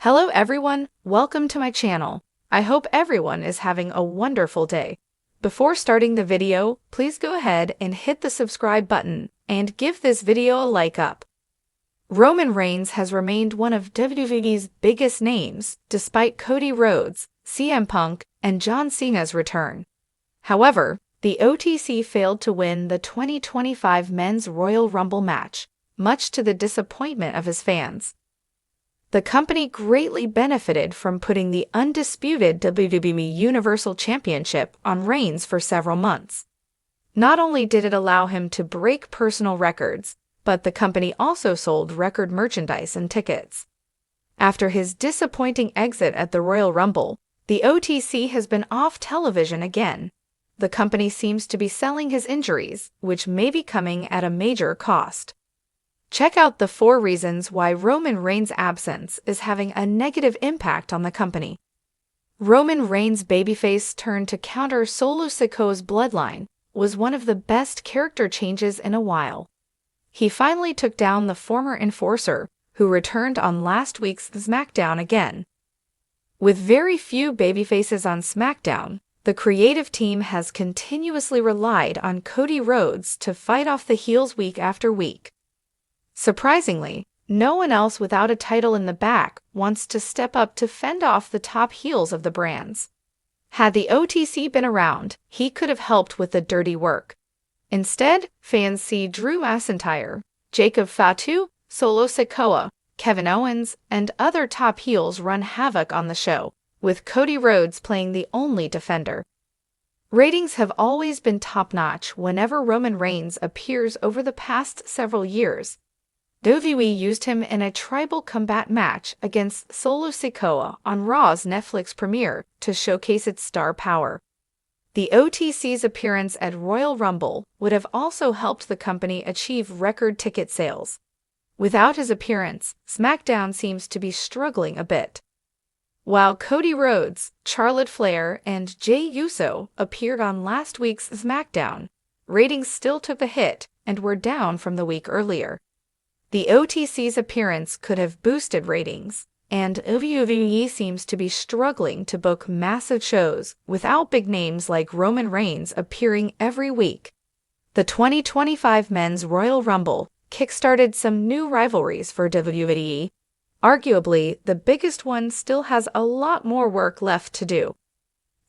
Hello everyone, welcome to my channel. I hope everyone is having a wonderful day. Before starting the video, please go ahead and hit the subscribe button and give this video a like up. Roman Reigns has remained one of WWE's biggest names despite Cody Rhodes, CM Punk, and John Cena's return. However, the OTC failed to win the 2025 Men's Royal Rumble match, much to the disappointment of his fans. The company greatly benefited from putting the undisputed WWE Universal Championship on Reigns for several months. Not only did it allow him to break personal records, but the company also sold record merchandise and tickets. After his disappointing exit at the Royal Rumble, the OTC has been off television again. The company seems to be selling his injuries, which may be coming at a major cost. Check out the 4 reasons why Roman Reigns' absence is having a negative impact on the company. Roman Reigns' babyface turn to counter Solo Sikoa's bloodline was one of the best character changes in a while. He finally took down the former enforcer, who returned on last week's SmackDown again. With very few babyfaces on SmackDown, the creative team has continuously relied on Cody Rhodes to fight off the heels week after week. Surprisingly, no one else without a title in the back wants to step up to fend off the top heels of the brands. Had the OTC been around, he could have helped with the dirty work. Instead, fans see Drew McIntyre, Jacob Fatu, Solo Sikoa, Kevin Owens, and other top heels run havoc on the show, with Cody Rhodes playing the only defender. Ratings have always been top-notch whenever Roman Reigns appears over the past several years. WWE used him in a tribal combat match against Solo Sikoa on Raw's Netflix premiere to showcase its star power. The OTC's appearance at Royal Rumble would have also helped the company achieve record ticket sales. Without his appearance, SmackDown seems to be struggling a bit. While Cody Rhodes, Charlotte Flair, and Jey Uso appeared on last week's SmackDown, ratings still took a hit and were down from the week earlier. The OTC's appearance could have boosted ratings, and WWE seems to be struggling to book massive shows without big names like Roman Reigns appearing every week. The 2025 Men's Royal Rumble kickstarted some new rivalries for WWE. Arguably, the biggest one still has a lot more work left to do.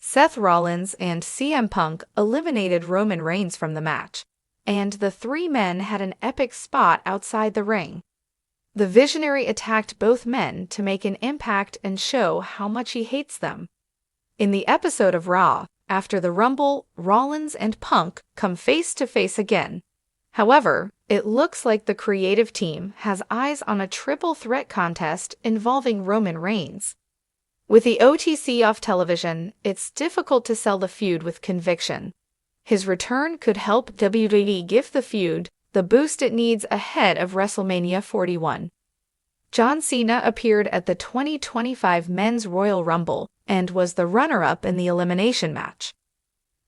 Seth Rollins and CM Punk eliminated Roman Reigns from the match, and the 3 men had an epic spot outside the ring. The Visionary attacked both men to make an impact and show how much he hates them. In the episode of Raw, after the Rumble, Rollins and Punk come face to face again. However, it looks like the creative team has eyes on a triple threat contest involving Roman Reigns. With the OTC off television, it's difficult to sell the feud with conviction. His return could help WWE give the feud the boost it needs ahead of WrestleMania 41. John Cena appeared at the 2025 Men's Royal Rumble and was the runner-up in the elimination match.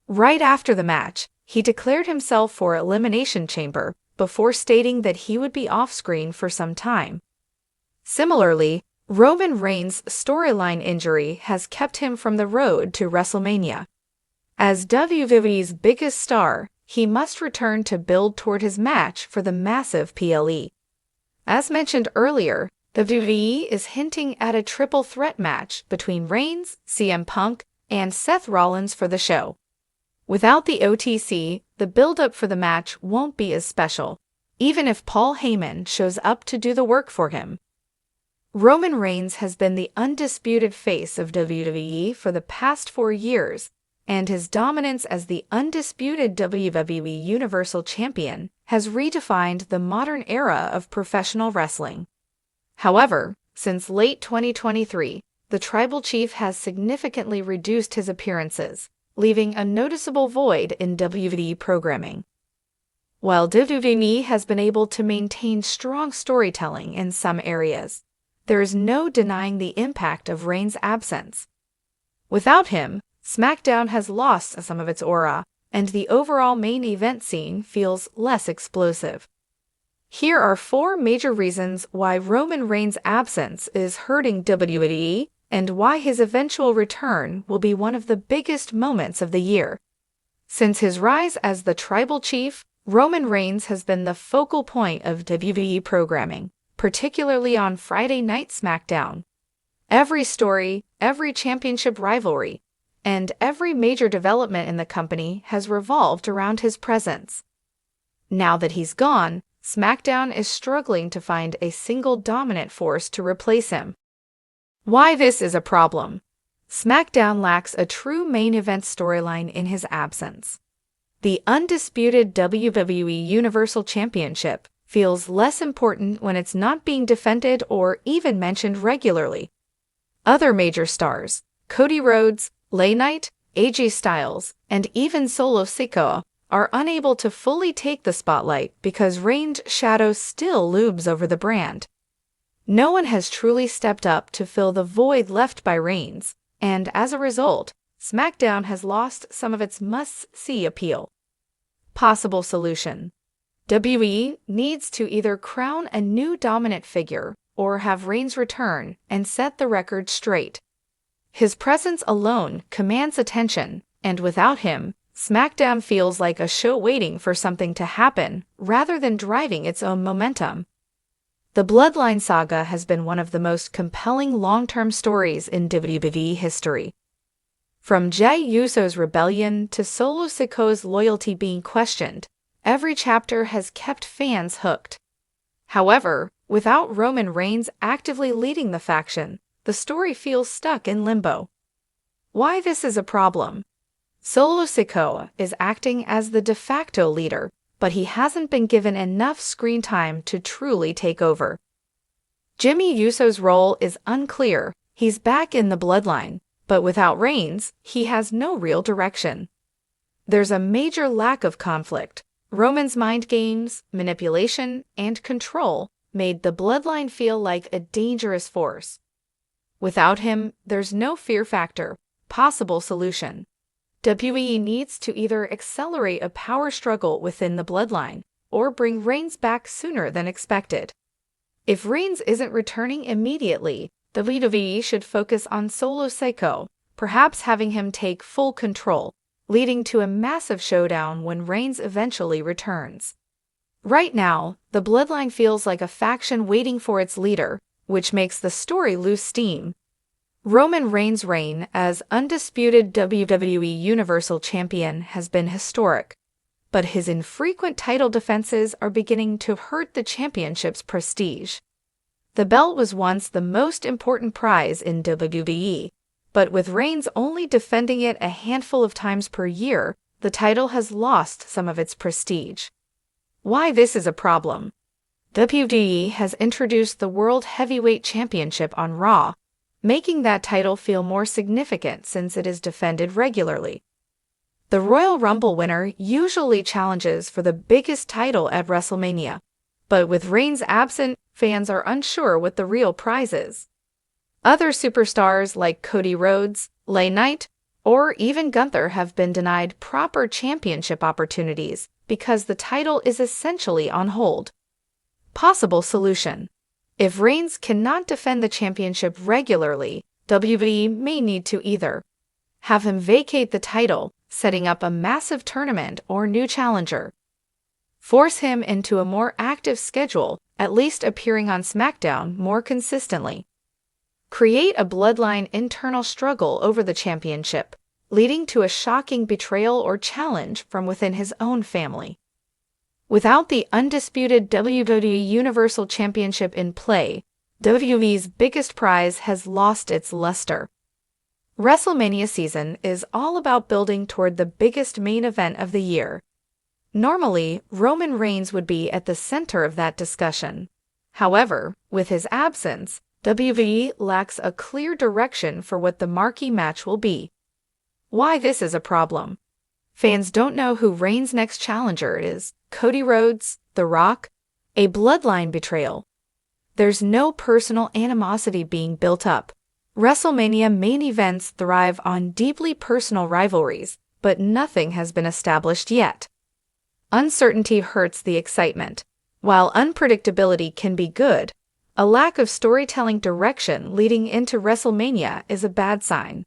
Right after the match, he declared himself for Elimination Chamber before stating that he would be off-screen for some time. Similarly, Roman Reigns' storyline injury has kept him from the road to WrestleMania. As WWE's biggest star, he must return to build toward his match for the massive PLE. As mentioned earlier, WWE is hinting at a triple threat match between Reigns, CM Punk, and Seth Rollins for the show. Without the OTC, the build-up for the match won't be as special, even if Paul Heyman shows up to do the work for him. Roman Reigns has been the undisputed face of WWE for the past 4 years, and his dominance as the undisputed WWE Universal Champion has redefined the modern era of professional wrestling. However, since late 2023, the Tribal Chief has significantly reduced his appearances, leaving a noticeable void in WWE programming. While WWE has been able to maintain strong storytelling in some areas, there is no denying the impact of Reigns' absence. Without him, SmackDown has lost some of its aura, and the overall main event scene feels less explosive. Here are 4 major reasons why Roman Reigns' absence is hurting WWE and why his eventual return will be one of the biggest moments of the year. Since his rise as the Tribal Chief, Roman Reigns has been the focal point of WWE programming, particularly on Friday Night SmackDown. Every story, every championship rivalry, and every major development in the company has revolved around his presence. Now that he's gone, SmackDown is struggling to find a single dominant force to replace him. Why this is a problem? SmackDown lacks a true main event storyline in his absence. The undisputed WWE Universal Championship feels less important when it's not being defended or even mentioned regularly. Other major stars, Cody Rhodes, Knight, AJ Styles, and even Solo Sikoa, are unable to fully take the spotlight because Reigns' shadow still looms over the brand. No one has truly stepped up to fill the void left by Reigns, and as a result, SmackDown has lost some of its must-see appeal. Possible solution: WWE needs to either crown a new dominant figure or have Reigns return and set the record straight. His presence alone commands attention, and without him, SmackDown feels like a show waiting for something to happen rather than driving its own momentum. The Bloodline saga has been one of the most compelling long-term stories in WWE history. From Jey Uso's rebellion to Solo Sikoa's loyalty being questioned, every chapter has kept fans hooked. However, without Roman Reigns actively leading the faction, the story feels stuck in limbo. Why this is a problem? Solo Sikoa is acting as the de facto leader, but he hasn't been given enough screen time to truly take over. Jimmy Uso's role is unclear. He's back in the Bloodline, but without Reigns, he has no real direction. There's a major lack of conflict. Roman's mind games, manipulation, and control made the Bloodline feel like a dangerous force. Without him, there's no fear factor. Possible solution: WWE needs to either accelerate a power struggle within the Bloodline or bring Reigns back sooner than expected. If Reigns isn't returning immediately, WWE should focus on Solo Sikoa, perhaps having him take full control, leading to a massive showdown when Reigns eventually returns. Right now, the Bloodline feels like a faction waiting for its leader, which makes the story lose steam. Roman Reigns' reign as undisputed WWE Universal Champion has been historic, but his infrequent title defenses are beginning to hurt the championship's prestige. The belt was once the most important prize in WWE, but with Reigns only defending it a handful of times per year, the title has lost some of its prestige. Why this is a problem? WWE has introduced the World Heavyweight Championship on Raw, making that title feel more significant since it is defended regularly. The Royal Rumble winner usually challenges for the biggest title at WrestleMania, but with Reigns absent, fans are unsure what the real prize is. Other superstars like Cody Rhodes, Knight, or even Gunther have been denied proper championship opportunities because the title is essentially on hold. Possible solution: if Reigns cannot defend the championship regularly, WWE may need to either have him vacate the title, setting up a massive tournament or new challenger, force him into a more active schedule, at least appearing on SmackDown more consistently, create a Bloodline internal struggle over the championship, leading to a shocking betrayal or challenge from within his own family. Without the undisputed WWE Universal Championship in play, WWE's biggest prize has lost its luster. WrestleMania season is all about building toward the biggest main event of the year. Normally, Roman Reigns would be at the center of that discussion. However, with his absence, WWE lacks a clear direction for what the marquee match will be. Why this is a problem? Fans don't know who Reigns' next challenger is. Cody Rhodes, The Rock, a Bloodline betrayal. There's no personal animosity being built up. WrestleMania main events thrive on deeply personal rivalries, but nothing has been established yet. Uncertainty hurts the excitement. While unpredictability can be good, a lack of storytelling direction leading into WrestleMania is a bad sign.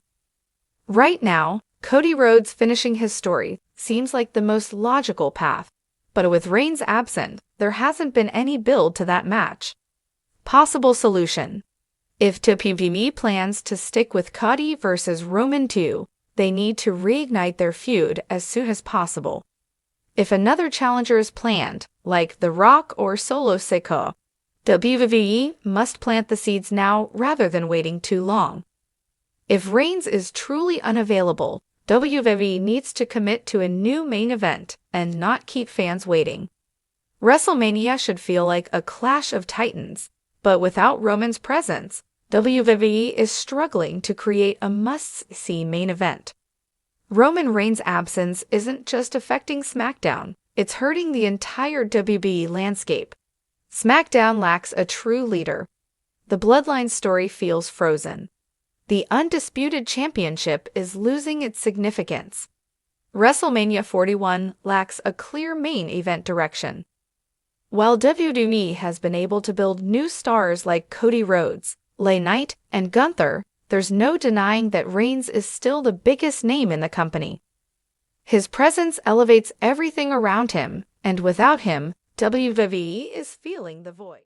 Right now, Cody Rhodes finishing his story seems like the most logical path, but with Reigns absent, there hasn't been any build to that match. Possible solution. If WWE plans to stick with Cody versus Roman 2, they need to reignite their feud as soon as possible. If another challenger is planned, like The Rock or Solo Sikoa, WWE must plant the seeds now rather than waiting too long. If Reigns is truly unavailable, WWE needs to commit to a new main event and not keep fans waiting. WrestleMania should feel like a clash of titans, but without Roman's presence, WWE is struggling to create a must-see main event. Roman Reigns' absence isn't just affecting SmackDown, it's hurting the entire WWE landscape. SmackDown lacks a true leader. The Bloodline story feels frozen. The Undisputed Championship is losing its significance. WrestleMania 41 lacks a clear main event direction. While WWE has been able to build new stars like Cody Rhodes, LA Knight, and Gunther, there's no denying that Reigns is still the biggest name in the company. His presence elevates everything around him, and without him, WWE is feeling the void.